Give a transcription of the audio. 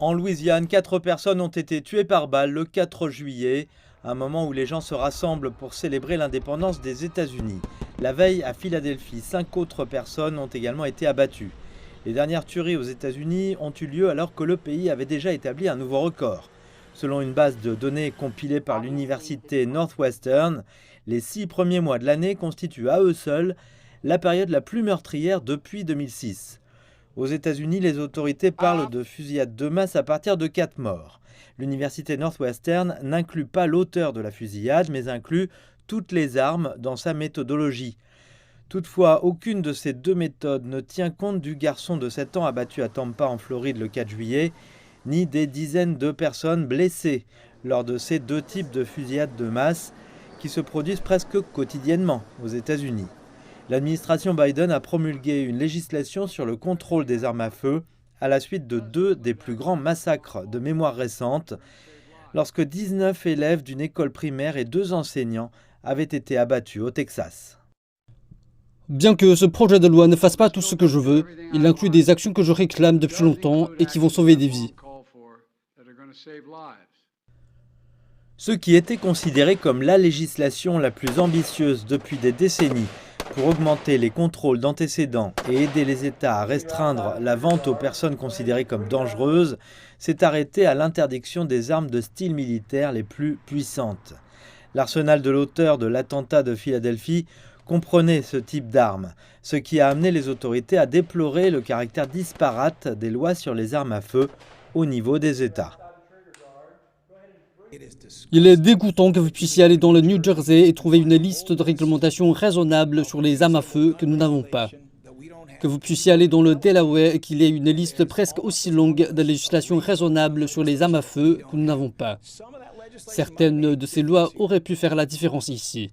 En Louisiane, 4 personnes ont été tuées par balle le 4 juillet, un moment où les gens se rassemblent pour célébrer l'indépendance des États-Unis. La veille, à Philadelphie, 5 autres personnes ont également été abattues. Les dernières tueries aux États-Unis ont eu lieu alors que le pays avait déjà établi un nouveau record. Selon une base de données compilée par l'université Northwestern, les 6 premiers mois de l'année constituent à eux seuls la période la plus meurtrière depuis 2006. Aux États-Unis, les autorités parlent de fusillade de masse à partir de 4 morts. L'université Northwestern n'inclut pas l'auteur de la fusillade, mais inclut toutes les armes dans sa méthodologie. Toutefois, aucune de ces deux méthodes ne tient compte du garçon de 7 ans abattu à Tampa en Floride le 4 juillet, ni des dizaines de personnes blessées lors de ces deux types de fusillades de masse qui se produisent presque quotidiennement aux États-Unis. L'administration Biden a promulgué une législation sur le contrôle des armes à feu à la suite de 2 des plus grands massacres de mémoire récente, lorsque 19 élèves d'une école primaire et 2 enseignants avaient été abattus au Texas. Bien que ce projet de loi ne fasse pas tout ce que je veux, il inclut des actions que je réclame depuis longtemps et qui vont sauver des vies. Ce qui était considéré comme la législation la plus ambitieuse depuis des décennies pour augmenter les contrôles d'antécédents et aider les États à restreindre la vente aux personnes considérées comme dangereuses, s'est arrêté à l'interdiction des armes de style militaire les plus puissantes. L'arsenal de l'auteur de l'attentat de Philadelphie comprenait ce type d'armes, ce qui a amené les autorités à déplorer le caractère disparate des lois sur les armes à feu au niveau des États. Il est dégoûtant que vous puissiez aller dans le New Jersey et trouver une liste de réglementation raisonnable sur les armes à feu que nous n'avons pas. Que vous puissiez aller dans le Delaware et qu'il y ait une liste presque aussi longue de législation raisonnable sur les armes à feu que nous n'avons pas. Certaines de ces lois auraient pu faire la différence ici.